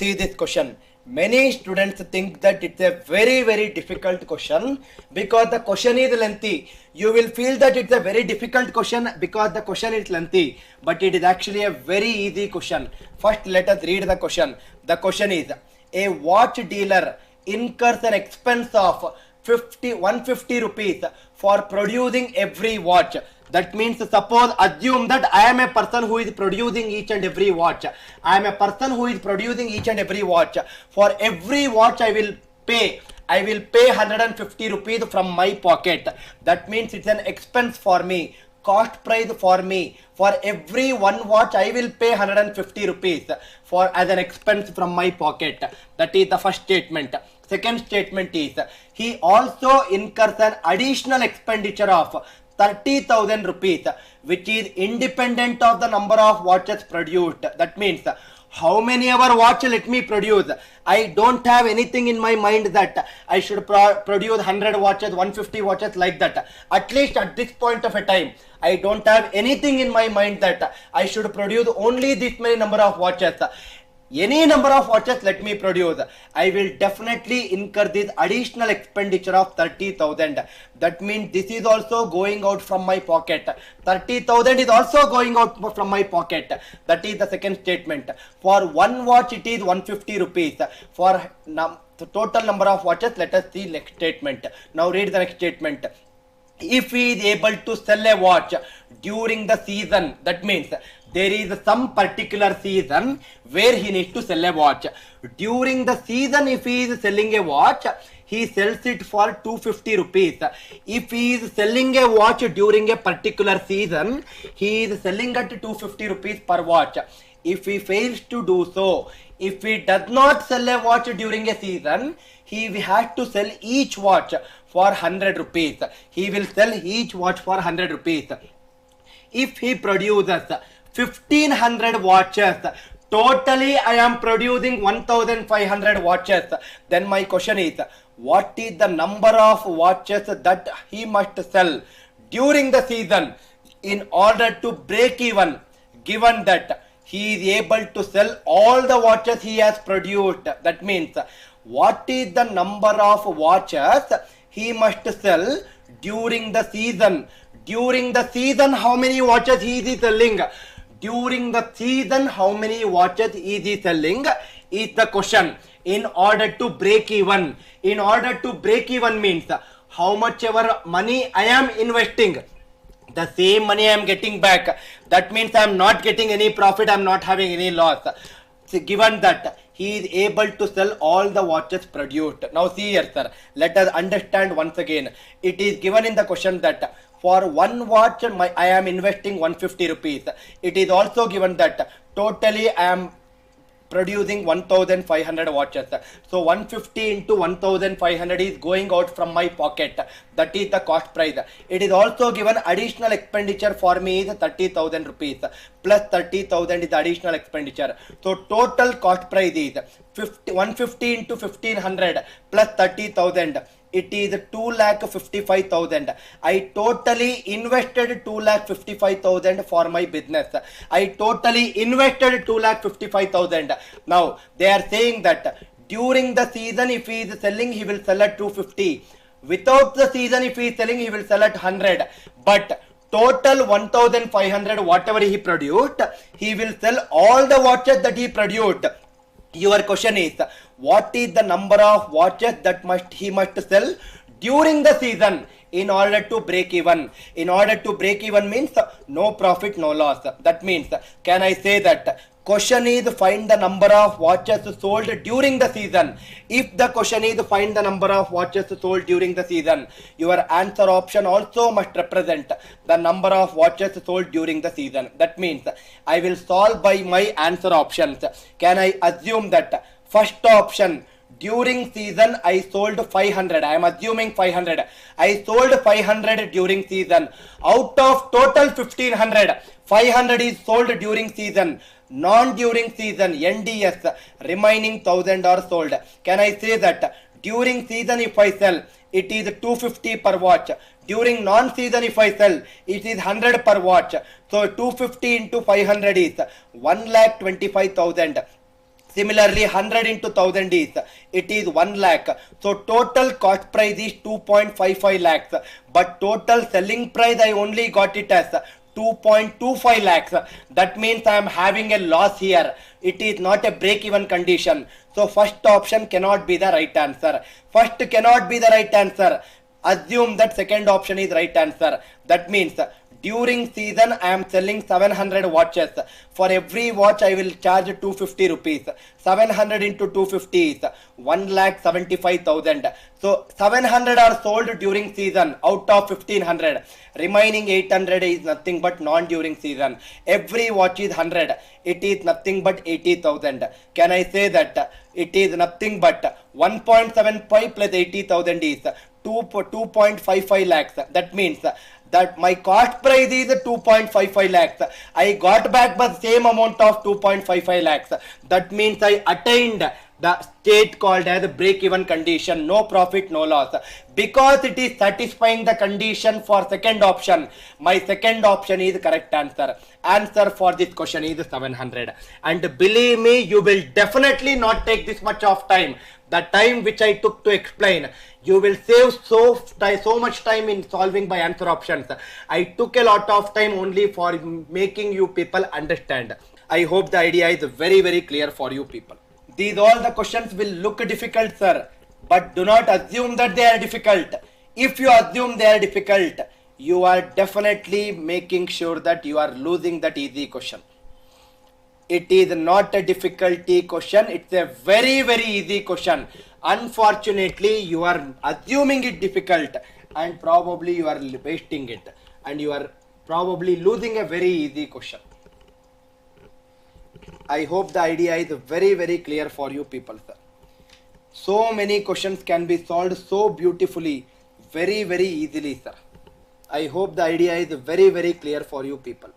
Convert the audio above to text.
see this question. Many students think that it's a very difficult question because the question is lengthy. You will feel that it's a very difficult question because the question is lengthy, but it is actually a very easy question. First, let us read the question. The question is, a watch dealer incurs an expense of 150 rupees for producing every watch. That means, suppose, assume that I am a person who is producing each and every watch. I am a person who is producing each and every watch. For every watch I will pay 150 rupees from my pocket. That means it's an expense for me, cost price for me. For every one watch I will pay 150 rupees as an expense from my pocket. That is the first statement. Second statement is, he also incurs an additional expenditure of 30,000 rupees, which is independent of the number of watches produced. That means, how many ever watch let me produce. I don't have anything in my mind that I should produce 100 watches, 150 watches, like that. At least at this point of a time, I don't have anything in my mind that I should produce only this many number of watches. Any number of watches let me produce. I will definitely incur this additional expenditure of 30,000. That means this is also going out from my pocket. 30,000 is also going out from my pocket. That is the second statement. For one watch it is 150 rupees. For the total number of watches, let us see next statement. Now read the next statement. If he is able to sell a watch during the season, that means there is some particular season where he needs to sell a watch. During the season, if he is selling a watch, he sells it for 250 rupees. If he is selling a watch during a particular season, he is selling at 250 rupees per watch. If he fails to do so, if he does not sell a watch during a season, he has to sell each watch for 100 rupees. He will sell each watch for 100 rupees. If he produces 1500 watches, totally I am producing 1500 watches, then my question is, what is the number of watches that he must sell during the season in order to break even, given that he is able to sell all the watches he has produced? That means, what is the number of watches he must sell during the season? During the season, how many watches he is selling? During the season, how many watches is he selling is the question. In order to break even. In order to break even means, how much ever money I am investing, the same money I am getting back. That means I am not getting any profit, I am not having any loss. So given that he is able to sell all the watches produced. Now see here, sir, let us understand once again. It is given in the question that for one watch I am investing 150 rupees. It is also given that totally I am producing 1500 watches. So 150 into 1500 is going out from my pocket. That is the cost price. It is also given additional expenditure for me is 30,000 rupees. Plus 30,000 is additional expenditure. So total cost price is 150 into 1500 plus 30,000. It is 2,55,000. I totally invested 2,55,000 for my business. I totally invested 2,55,000. Now they are saying that during the season, if he is selling, he will sell at 250. Without the season, if he is selling, he will sell at 100. But total 1500 whatever he produced, he will sell all the watches that he produced. Your question is, what is the number of watches that he must sell during the season in order to break even? In order to break even means no profit, no loss. That means, can I say that question is find the number of watches sold during the season? If the question is find the number of watches sold during the season, your answer option also must represent the number of watches sold during the season. That means I will solve by my answer options. Can I assume that first option, during season I sold 500. I am assuming 500. I sold 500 during season. Out of total 1500, 500 is sold during season. Non-during season, NDS, remaining 1000 are sold. Can I say that during season if I sell, it is 250 per watch. During non-season if I sell, it is 100 per watch. So 250 into 500 is 1,25,000. Similarly, 100 into 1000 is, it is 1 lakh. So total cost price is 2.55 lakhs. But total selling price, I only got it as 2.25 lakhs. That means I am having a loss here. It is not a break-even condition. So first option cannot be the right answer. First cannot be the right answer. Assume that second option is right answer. That means during season I am selling 700 watches. For every watch I will charge 250 rupees. 700 into 250 is 1,75,000. So 700 are sold during season out of 1500. Remaining 800 is nothing but non-during season. Every watch is 100. It is nothing but 80,000. Can I say that it is nothing but 1.75 plus 80,000 is 2.55 lakhs. That means that my cost price is 2.55 lakhs. I got back the same amount of 2.55 lakhs. That means I attained the state called as break-even condition, no profit, no loss. Because it is satisfying the condition for second option, my second option is correct answer. Answer for this question is 700. And believe me, you will definitely not take this much of time. The time which I took to explain, you will save so much time in solving by answer options. I took a lot of time only for making you people understand. I hope the idea is very, very clear for you people. These all the questions will look difficult, sir, but do not assume that they are difficult. If you assume they are difficult, you are definitely making sure that you are losing that easy question. It is not a difficulty question. It's a very, very easy question. Unfortunately, you are assuming it difficult and probably you are wasting it and you are probably losing a very easy question. I hope the idea is very, very clear for you people, sir. So many questions can be solved so beautifully, very, very easily, sir. I hope the idea is very, very clear for you people.